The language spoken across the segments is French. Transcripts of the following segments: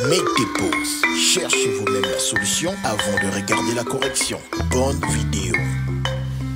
Make des pauses, cherchez vous-même la solution avant de regarder la correction. Bonne vidéo.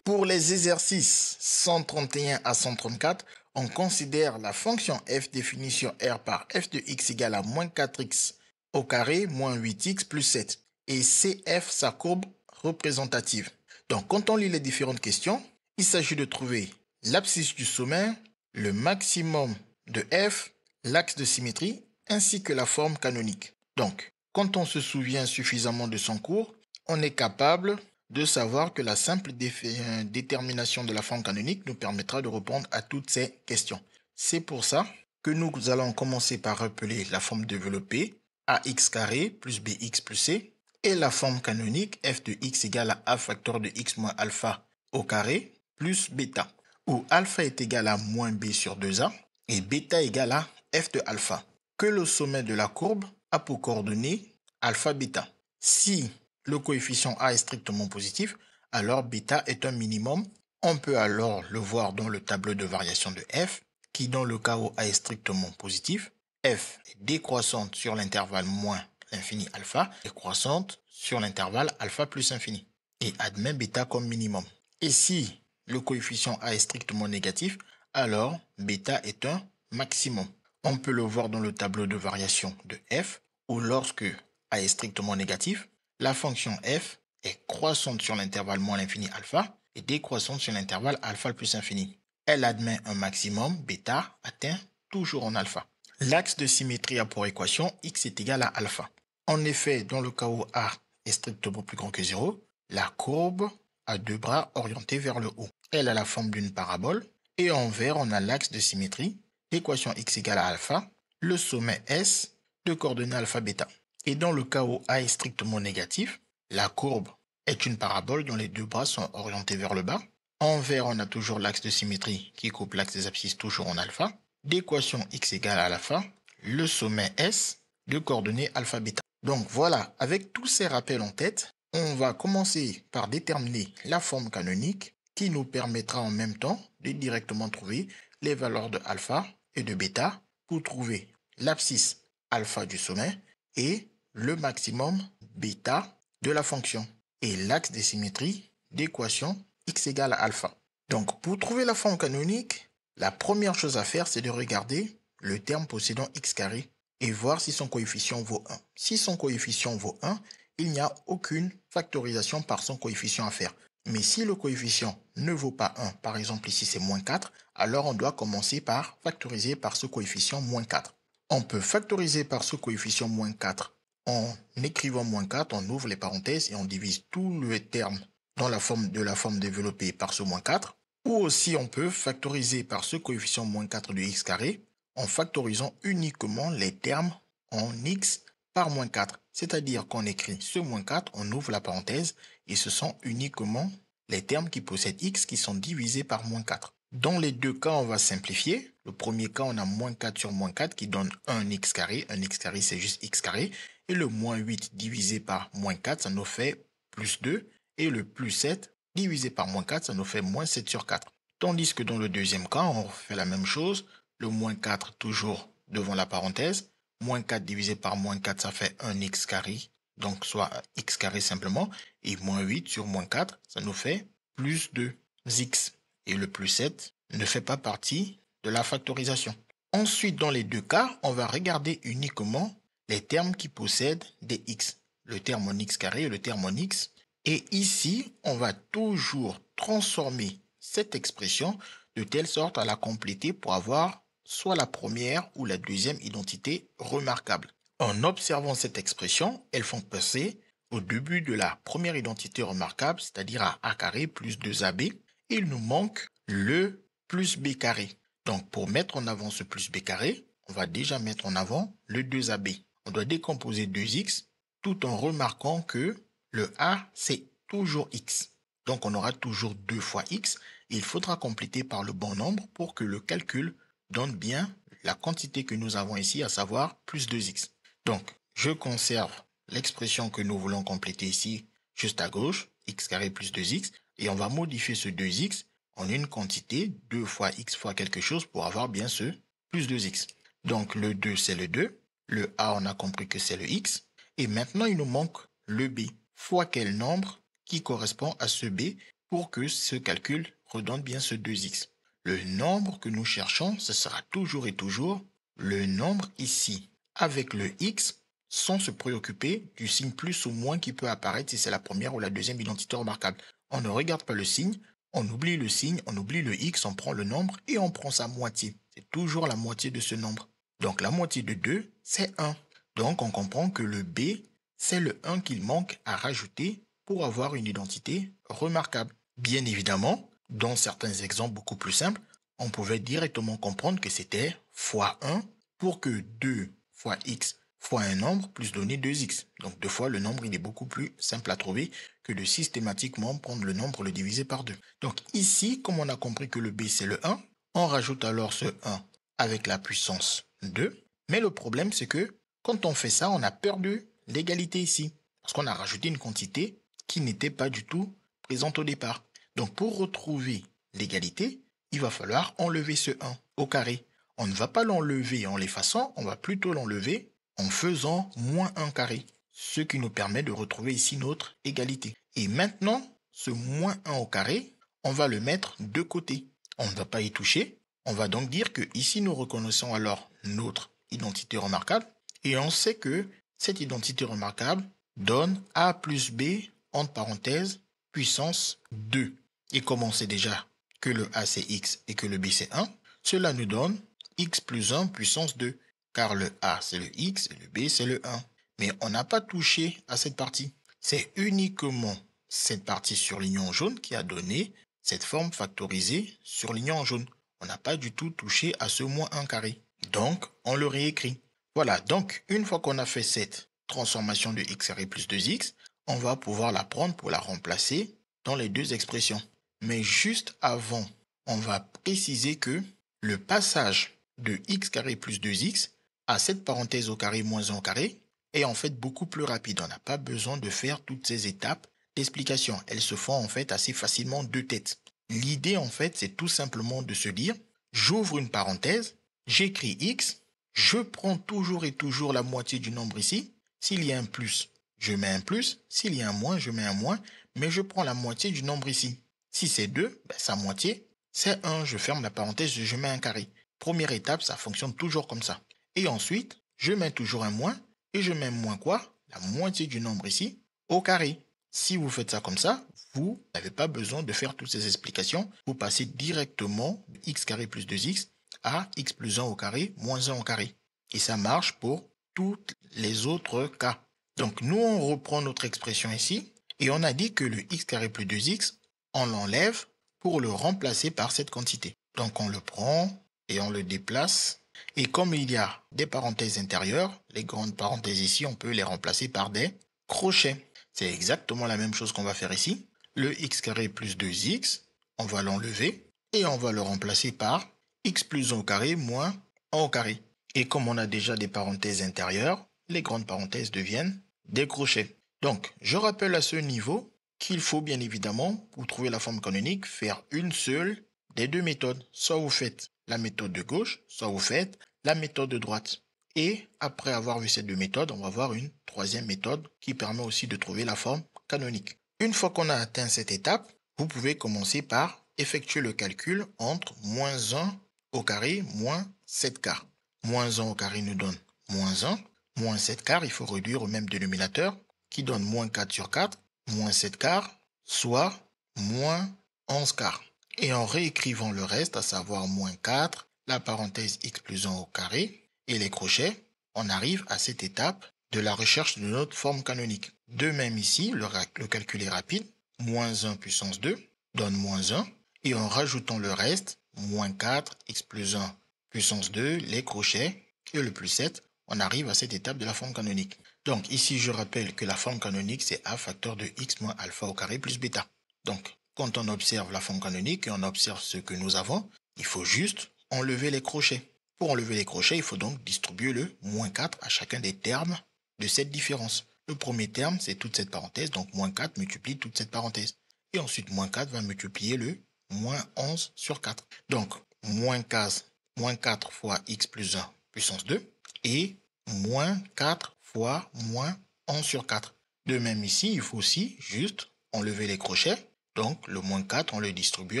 Pour les exercices 131 à 134, on considère la fonction f définie sur R par f de x égale à moins 4x au carré moins 8x plus 7 et CF sa courbe représentative. Donc quand on lit les différentes questions, il s'agit de trouver l'abscisse du sommet, le maximum de f, l'axe de symétrie ainsi que la forme canonique. Donc, quand on se souvient suffisamment de son cours, on est capable de savoir que la simple détermination de la forme canonique nous permettra de répondre à toutes ces questions. C'est pour ça que nous allons commencer par rappeler la forme développée ax carré plus bx plus c et la forme canonique f de x égale à a facteur de x moins alpha au carré plus bêta, où alpha est égal à moins b sur 2a et bêta égale à f de alpha, que le sommet de la courbe a pour coordonnées alpha bêta. Si le coefficient a est strictement positif, alors bêta est un minimum. On peut alors le voir dans le tableau de variation de f, qui dans le cas où a est strictement positif, f est décroissante sur l'intervalle moins l'infini alpha et croissante sur l'intervalle alpha plus infini, et admet bêta comme minimum. Et si le coefficient a est strictement négatif, alors bêta est un maximum. On peut le voir dans le tableau de variation de f, où lorsque a est strictement négatif, la fonction f est croissante sur l'intervalle moins l'infini alpha et décroissante sur l'intervalle alpha plus infini. Elle admet un maximum, bêta atteint toujours en alpha. L'axe de symétrie a pour équation x est égal à alpha. En effet, dans le cas où a est strictement plus grand que 0, la courbe a deux bras orientés vers le haut. Elle a la forme d'une parabole et en vert, on a l'axe de symétrie, l'équation x égale à alpha, le sommet S de coordonnées alpha bêta. Et dans le cas où a est strictement négatif, la courbe est une parabole dont les deux bras sont orientés vers le bas. En vert, on a toujours l'axe de symétrie qui coupe l'axe des abscisses toujours en alpha, d'équation x égale à alpha, le sommet S de coordonnées alpha bêta. Donc voilà, avec tous ces rappels en tête, on va commencer par déterminer la forme canonique qui nous permettra en même temps de directement trouver les valeurs de alpha et de bêta pour trouver l'abscisse alpha du sommet et le maximum bêta de la fonction et l'axe des symétries d'équation x égale à alpha. Donc pour trouver la forme canonique, la première chose à faire c'est de regarder le terme possédant x carré et voir si son coefficient vaut 1. Si son coefficient vaut 1, il n'y a aucune factorisation par son coefficient à faire. Mais si le coefficient ne vaut pas 1, par exemple ici c'est moins 4, alors on doit commencer par factoriser par ce coefficient moins 4. On peut factoriser par ce coefficient moins 4 en écrivant moins 4, on ouvre les parenthèses et on divise tout le terme dans la forme développée par ce moins 4. Ou aussi on peut factoriser par ce coefficient moins 4 de x carré en factorisant uniquement les termes en x par moins 4. C'est-à-dire qu'on écrit ce moins 4, on ouvre la parenthèse et ce sont uniquement les termes qui possèdent x qui sont divisés par moins 4. Dans les deux cas, on va simplifier. Le premier cas, on a moins 4 sur moins 4 qui donne un x carré. Un x carré, c'est juste x carré. Et le moins 8 divisé par moins 4, ça nous fait plus 2. Et le plus 7 divisé par moins 4, ça nous fait moins 7 sur 4. Tandis que dans le deuxième cas, on fait la même chose. Le moins 4 toujours devant la parenthèse. Moins 4 divisé par moins 4, ça fait un x carré. Donc soit x carré simplement. Et moins 8 sur moins 4, ça nous fait plus 2x. Et le plus 7 ne fait pas partie de la factorisation. Ensuite, dans les deux cas, on va regarder uniquement les termes qui possèdent des x. Le terme en x carré et le terme en x. Et ici, on va toujours transformer cette expression de telle sorte à la compléter pour avoir soit la première ou la deuxième identité remarquable. En observant cette expression, elles font passer au début de la première identité remarquable, c'est-à-dire à a carré plus 2ab. Il nous manque le plus b carré. Donc pour mettre en avant ce plus b carré, on va déjà mettre en avant le 2ab. On doit décomposer 2x tout en remarquant que le a c'est toujours x. Donc on aura toujours 2 fois x. Il faudra compléter par le bon nombre pour que le calcul donne bien la quantité que nous avons ici, à savoir plus 2x. Donc je conserve l'expression que nous voulons compléter ici juste à gauche, x carré plus 2x. Et on va modifier ce 2x en une quantité, 2 fois x fois quelque chose pour avoir bien ce plus 2x. Donc le 2 c'est le 2, Le A, on a compris que c'est le X. Et maintenant, il nous manque le B. Fois quel nombre qui correspond à ce B pour que ce calcul redonne bien ce 2X. Le nombre que nous cherchons, ce sera toujours et toujours le nombre ici avec le X sans se préoccuper du signe plus ou moins qui peut apparaître si c'est la première ou la deuxième identité remarquable. On ne regarde pas le signe, on oublie le signe, on oublie le X, on prend le nombre et on prend sa moitié. C'est toujours la moitié de ce nombre. Donc la moitié de 2, c'est 1. Donc on comprend que le B, c'est le 1 qu'il manque à rajouter pour avoir une identité remarquable. Bien évidemment, dans certains exemples beaucoup plus simples, on pouvait directement comprendre que c'était fois 1 pour que 2 fois x fois un nombre plus donner 2x. Donc 2 fois le nombre, il est beaucoup plus simple à trouver que de systématiquement prendre le nombre et le diviser par 2. Donc ici, comme on a compris que le b c'est le 1, on rajoute alors ce 1 avec la puissance 2. Mais le problème c'est que quand on fait ça, on a perdu l'égalité ici. Parce qu'on a rajouté une quantité qui n'était pas du tout présente au départ. Donc pour retrouver l'égalité, il va falloir enlever ce 1 au carré. On ne va pas l'enlever en l'effaçant, on va plutôt l'enlever en faisant moins 1 carré. Ce qui nous permet de retrouver ici notre égalité. Et maintenant, ce moins 1 au carré, on va le mettre de côté. On ne va pas y toucher. On va donc dire que ici nous reconnaissons alors notre identité remarquable. Et on sait que cette identité remarquable donne a plus b, entre parenthèses, puissance 2. Et comme on sait déjà que le a c'est x et que le b c'est 1, cela nous donne x plus 1 puissance 2. Car le a c'est le x et le b c'est le 1. Mais on n'a pas touché à cette partie. C'est uniquement cette partie surlignée en jaune qui a donné cette forme factorisée surlignée en jaune. On n'a pas du tout touché à ce moins 1 carré. Donc, on le réécrit. Voilà, donc une fois qu'on a fait cette transformation de x carré plus 2x, on va pouvoir la prendre pour la remplacer dans les deux expressions. Mais juste avant, on va préciser que le passage de x carré plus 2x à cette parenthèse au carré moins 1 au carré est en fait beaucoup plus rapide. On n'a pas besoin de faire toutes ces étapes d'explication. Elles se font en fait assez facilement de tête. L'idée en fait, c'est tout simplement de se dire, j'ouvre une parenthèse, j'écris x, je prends toujours et toujours la moitié du nombre ici. S'il y a un plus, je mets un plus. S'il y a un moins, je mets un moins. Mais je prends la moitié du nombre ici. Si c'est 2, sa moitié, c'est 1. Je ferme la parenthèse, je mets un carré. Première étape, ça fonctionne toujours comme ça. Et ensuite, je mets toujours un moins. Et je mets moins quoi? La moitié du nombre ici, au carré. Si vous faites ça comme ça, vous n'avez pas besoin de faire toutes ces explications. Vous passez directement de x carré plus 2x à x plus 1 au carré moins 1 au carré. Et ça marche pour tous les autres cas. Donc nous, on reprend notre expression ici. Et on a dit que le x carré plus 2x, on l'enlève pour le remplacer par cette quantité. Donc on le prend et on le déplace. Et comme il y a des parenthèses intérieures, les grandes parenthèses ici, on peut les remplacer par des crochets. C'est exactement la même chose qu'on va faire ici. Le x carré plus 2x, on va l'enlever et on va le remplacer par x plus 1 au carré moins 1 au carré. Et comme on a déjà des parenthèses intérieures, les grandes parenthèses deviennent des crochets. Donc, je rappelle à ce niveau qu'il faut bien évidemment, pour trouver la forme canonique, faire une seule des deux méthodes. Soit vous faites la méthode de gauche, soit vous faites la méthode de droite. Et après avoir vu ces deux méthodes, on va voir une troisième méthode qui permet aussi de trouver la forme canonique. Une fois qu'on a atteint cette étape, vous pouvez commencer par effectuer le calcul entre moins 1 au carré moins 7 quarts. Moins 1 au carré nous donne moins 1. Moins 7 quarts, il faut réduire au même dénominateur qui donne moins 4 sur 4, moins 7 quarts, soit moins 11 quarts. Et en réécrivant le reste, à savoir moins 4, la parenthèse x plus 1 au carré et les crochets, on arrive à cette étape de la recherche de notre forme canonique. De même ici, le calcul est rapide. Moins 1 puissance 2 donne moins 1. Et en rajoutant le reste, moins 4, x plus 1 puissance 2, les crochets et le plus 7, on arrive à cette étape de la forme canonique. Donc ici, je rappelle que la forme canonique, c'est a facteur de x moins alpha au carré plus bêta. Donc, quand on observe la forme canonique et on observe ce que nous avons, il faut juste enlever les crochets. Pour enlever les crochets, il faut donc distribuer le moins 4 à chacun des termes de cette différence. Le premier terme, c'est toute cette parenthèse, donc moins 4 multiplie toute cette parenthèse. Et ensuite, moins 4 va multiplier le moins 11 sur 4. Donc, moins 4 fois x plus 1 puissance 2 et moins 4 fois moins 11 sur 4. De même ici, il faut aussi juste enlever les crochets. Donc le moins 4, on le distribue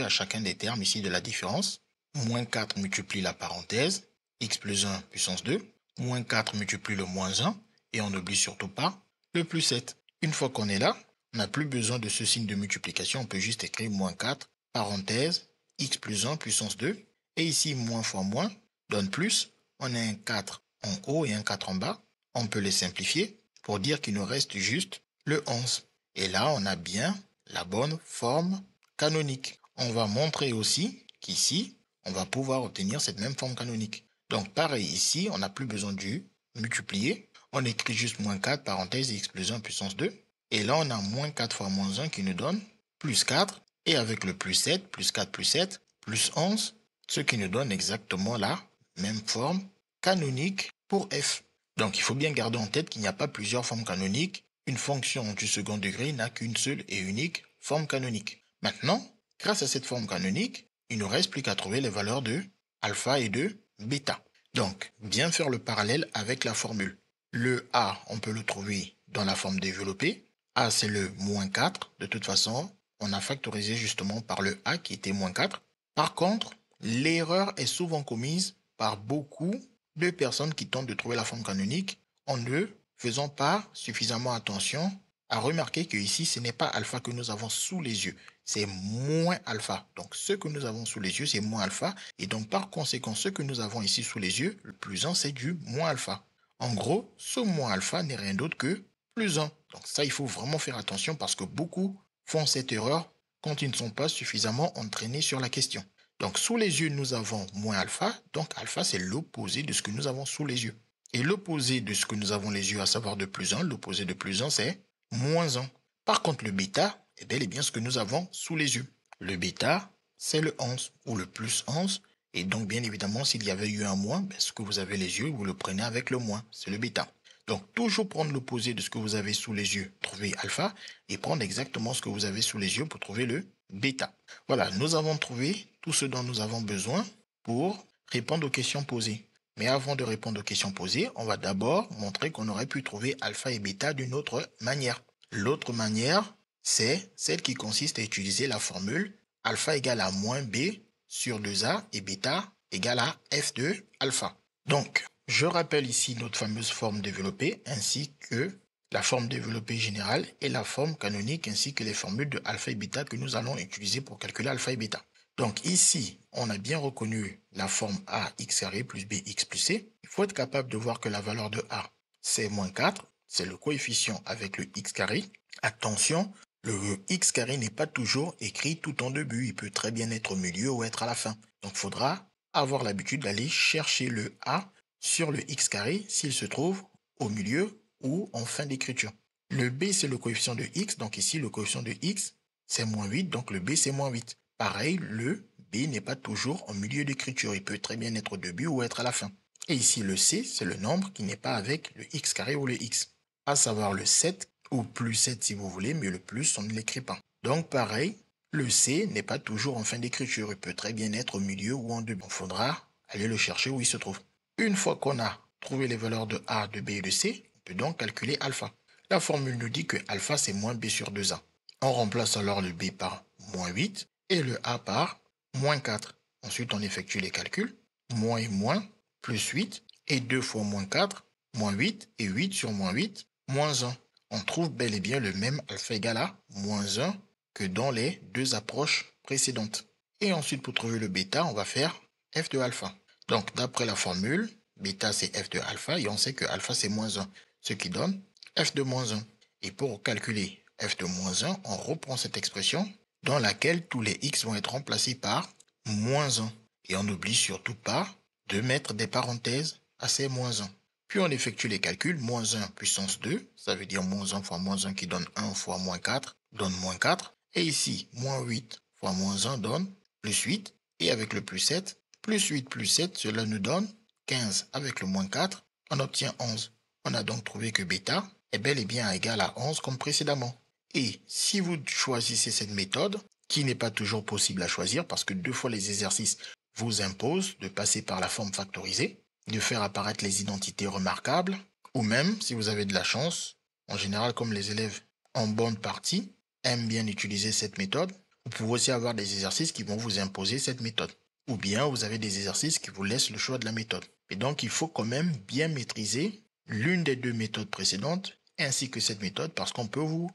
à chacun des termes ici de la différence. Moins 4 multiplie la parenthèse, x plus 1 puissance 2. Moins 4 multiplie le moins 1, et on n'oublie surtout pas le plus 7. Une fois qu'on est là, on n'a plus besoin de ce signe de multiplication, on peut juste écrire moins 4, parenthèse, x plus 1 puissance 2. Et ici, moins fois moins donne plus. On a un 4 en haut et un 4 en bas. On peut les simplifier pour dire qu'il nous reste juste le 11. Et là, on a bien la bonne forme canonique. On va montrer aussi qu'ici, on va pouvoir obtenir cette même forme canonique. Donc pareil ici, on n'a plus besoin du multiplier. On écrit juste moins 4, parenthèse, x plus 1 puissance 2. Et là, on a moins 4 fois moins 1 qui nous donne plus 4. Et avec le plus 7, plus 4 plus 7, plus 11, ce qui nous donne exactement la même forme canonique pour f. Donc il faut bien garder en tête qu'il n'y a pas plusieurs formes canoniques. Une fonction du second degré n'a qu'une seule et unique forme canonique. Maintenant, grâce à cette forme canonique, il ne nous reste plus qu'à trouver les valeurs de alpha et de bêta. Donc, bien faire le parallèle avec la formule. Le a, on peut le trouver dans la forme développée. A, c'est le moins 4. De toute façon, on a factorisé justement par le a qui était moins 4. Par contre, l'erreur est souvent commise par beaucoup de personnes qui tentent de trouver la forme canonique en ne faisant pas suffisamment attention à remarquer que ici, ce n'est pas alpha que nous avons sous les yeux, c'est moins alpha. Donc, ce que nous avons sous les yeux, c'est moins alpha. Et donc, par conséquent, ce que nous avons ici sous les yeux, le plus 1, c'est du moins alpha. En gros, ce moins alpha n'est rien d'autre que plus 1. Donc, ça, il faut vraiment faire attention parce que beaucoup font cette erreur quand ils ne sont pas suffisamment entraînés sur la question. Donc, sous les yeux, nous avons moins alpha. Donc, alpha, c'est l'opposé de ce que nous avons sous les yeux. Et l'opposé de ce que nous avons les yeux, à savoir de plus 1, l'opposé de plus 1, c'est moins 1. Par contre, le bêta est bel et bien ce que nous avons sous les yeux. Le bêta, c'est le 11 ou le plus 11. Et donc, bien évidemment, s'il y avait eu un moins, ce que vous avez les yeux, vous le prenez avec le moins. C'est le bêta. Donc, toujours prendre l'opposé de ce que vous avez sous les yeux, trouver alpha, et prendre exactement ce que vous avez sous les yeux pour trouver le bêta. Voilà, nous avons trouvé tout ce dont nous avons besoin pour répondre aux questions posées. Mais avant de répondre aux questions posées, on va d'abord montrer qu'on aurait pu trouver alpha et bêta d'une autre manière. L'autre manière, c'est celle qui consiste à utiliser la formule alpha égale à moins b sur 2a et bêta égale à f de alpha. Donc, je rappelle ici notre fameuse forme développée ainsi que la forme développée générale et la forme canonique ainsi que les formules de alpha et bêta que nous allons utiliser pour calculer alpha et bêta. Donc ici, on a bien reconnu la forme a x carré plus b x plus c. Il faut être capable de voir que la valeur de a, c'est moins 4. C'est le coefficient avec le x carré. Attention, le x carré n'est pas toujours écrit tout en début. Il peut très bien être au milieu ou être à la fin. Donc il faudra avoir l'habitude d'aller chercher le a sur le x carré s'il se trouve au milieu ou en fin d'écriture. Le b, c'est le coefficient de x. Donc ici, le coefficient de x, c'est moins 8. Donc le b, c'est moins 8. Pareil, le b n'est pas toujours en milieu d'écriture. Il peut très bien être au début ou être à la fin. Et ici, le c, c'est le nombre qui n'est pas avec le x carré ou le x. À savoir le 7 ou plus 7 si vous voulez, mais le plus, on ne l'écrit pas. Donc pareil, le c n'est pas toujours en fin d'écriture. Il peut très bien être au milieu ou en début. Il faudra aller le chercher où il se trouve. Une fois qu'on a trouvé les valeurs de a, de b et de c, on peut donc calculer alpha. La formule nous dit que alpha, c'est moins b sur 2a. On remplace alors le b par moins 8 et le a par moins 4. Ensuite, on effectue les calculs. Moins et moins, plus 8, et 2 fois moins 4, moins 8, et 8 sur moins 8, moins 1. On trouve bel et bien le même alpha égal à moins 1 que dans les deux approches précédentes. Et ensuite, pour trouver le bêta, on va faire f de alpha. Donc, d'après la formule, bêta c'est f de alpha, et on sait que alpha c'est moins 1, ce qui donne f de moins 1. Et pour calculer f de moins 1, on reprend cette expression dans laquelle tous les x vont être remplacés par moins 1. Et on n'oublie surtout pas de mettre des parenthèses à ces moins 1. Puis on effectue les calculs, moins 1 puissance 2, ça veut dire moins 1 fois moins 1 qui donne 1 fois moins 4, donne moins 4. Et ici, moins 8 fois moins 1 donne plus 8. Et avec le plus 7, plus 8 plus 7, cela nous donne 15. Avec le moins 4, on obtient 11. On a donc trouvé que bêta est bel et bien égal à 11 comme précédemment. Et si vous choisissez cette méthode, qui n'est pas toujours possible à choisir parce que 2 fois les exercices vous imposent de passer par la forme factorisée, de faire apparaître les identités remarquables, ou même, si vous avez de la chance, en général comme les élèves en bonne partie aiment bien utiliser cette méthode, vous pouvez aussi avoir des exercices qui vont vous imposer cette méthode. Ou bien vous avez des exercices qui vous laissent le choix de la méthode. Et donc il faut quand même bien maîtriser l'une des deux méthodes précédentes ainsi que cette méthode parce qu'on peut vous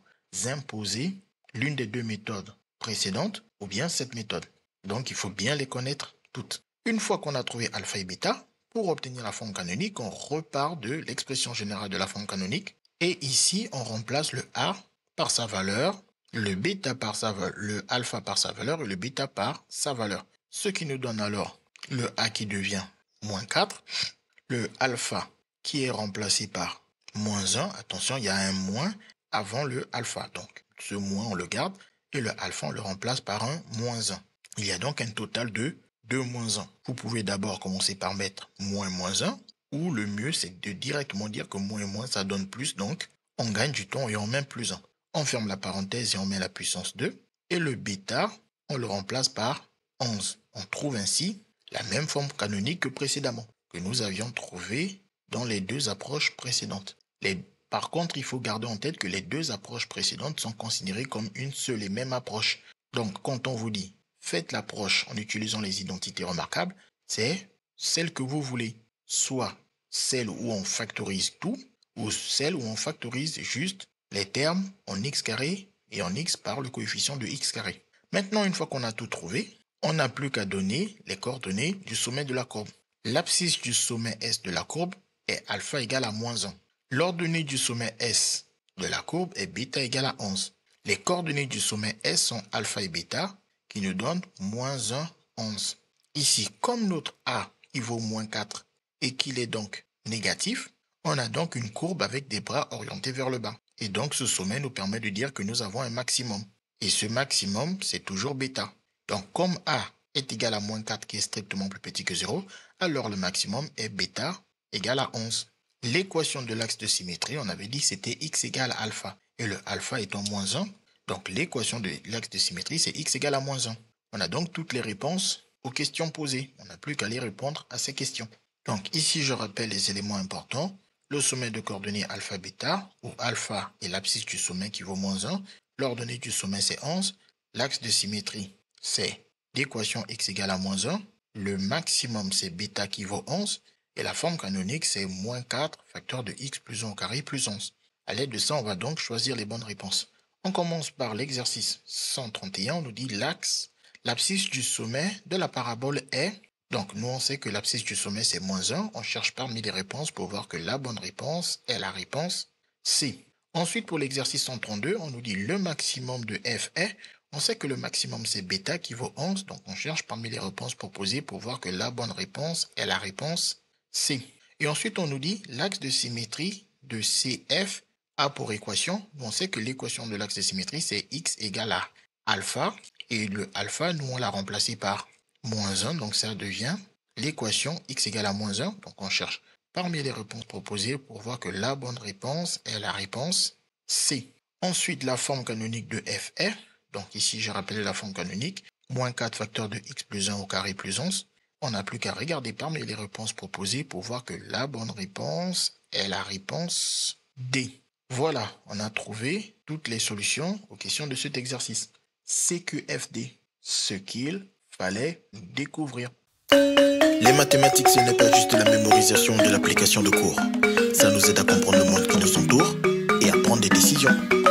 imposer l'une des deux méthodes précédentes ou bien cette méthode. Donc il faut bien les connaître toutes. Une fois qu'on a trouvé alpha et bêta, pour obtenir la forme canonique, on repart de l'expression générale de la forme canonique. Et ici, on remplace le A par sa valeur, le bêta par sa valeur, le alpha par sa valeur et le bêta par sa valeur. Ce qui nous donne alors le A qui devient moins 4, le alpha qui est remplacé par moins 1. Attention, il y a un moins avant le alpha. Donc, ce moins, on le garde et le alpha, on le remplace par un moins 1. Il y a donc un total de 2 moins 1. Vous pouvez d'abord commencer par mettre moins 1, ou le mieux, c'est de directement dire que moins et moins, ça donne plus. Donc, on gagne du temps et on met plus 1. On ferme la parenthèse et on met la puissance 2. Et le bêta, on le remplace par 11. On trouve ainsi la même forme canonique que précédemment, que nous avions trouvée dans les deux approches précédentes. Par contre, il faut garder en tête que les deux approches précédentes sont considérées comme une seule et même approche. Donc, quand on vous dit faites l'approche en utilisant les identités remarquables, c'est celle que vous voulez. Soit celle où on factorise tout, ou celle où on factorise juste les termes en x carré et en x par le coefficient de x carré. Maintenant, une fois qu'on a tout trouvé, on n'a plus qu'à donner les coordonnées du sommet de la courbe. L'abscisse du sommet S de la courbe est alpha égale à moins 1. L'ordonnée du sommet S de la courbe est bêta égale à 11. Les coordonnées du sommet S sont alpha et bêta qui nous donnent moins 1, 11. Ici, comme notre A il vaut moins 4 et qu'il est donc négatif, on a donc une courbe avec des bras orientés vers le bas. Et donc ce sommet nous permet de dire que nous avons un maximum. Et ce maximum, c'est toujours bêta. Donc comme A est égal à moins 4 qui est strictement plus petit que 0, alors le maximum est bêta égale à 11. L'équation de l'axe de symétrie, on avait dit que c'était x égale à alpha. Et le alpha étant moins 1, donc l'équation de l'axe de symétrie, c'est x égale à moins 1. On a donc toutes les réponses aux questions posées. On n'a plus qu'à les répondre à ces questions. Donc ici, je rappelle les éléments importants. Le sommet de coordonnées alpha bêta, où alpha est l'abscisse du sommet qui vaut moins 1. L'ordonnée du sommet, c'est 11. L'axe de symétrie, c'est l'équation x égale à moins 1. Le maximum, c'est bêta qui vaut 11. Et la forme canonique, c'est moins 4, facteur de x plus 1 au carré plus 11. À l'aide de ça, on va donc choisir les bonnes réponses. On commence par l'exercice 131. On nous dit l'abscisse du sommet de la parabole est... Donc, nous, on sait que l'abscisse du sommet, c'est moins 1. On cherche parmi les réponses pour voir que la bonne réponse est la réponse C. Ensuite, pour l'exercice 132, on nous dit le maximum de f est... On sait que le maximum, c'est bêta qui vaut 11. Donc, on cherche parmi les réponses proposées pour voir que la bonne réponse est la réponse C. Et ensuite, on nous dit l'axe de symétrie de CF a pour équation. On sait que l'équation de l'axe de symétrie, c'est x égale à alpha. Et le alpha, nous, on l'a remplacé par moins 1. Donc, ça devient l'équation x égale à moins 1. Donc, on cherche parmi les réponses proposées pour voir que la bonne réponse est la réponse C. Ensuite, la forme canonique de f est. Donc, ici, j'ai rappelé la forme canonique. Moins 4 facteur de x plus 1 au carré plus 11. On n'a plus qu'à regarder parmi les réponses proposées pour voir que la bonne réponse est la réponse D. Voilà, on a trouvé toutes les solutions aux questions de cet exercice. CQFD, ce qu'il fallait découvrir. Les mathématiques, ce n'est pas juste de la mémorisation ou de l'application de cours. Ça nous aide à comprendre le monde qui nous entoure et à prendre des décisions.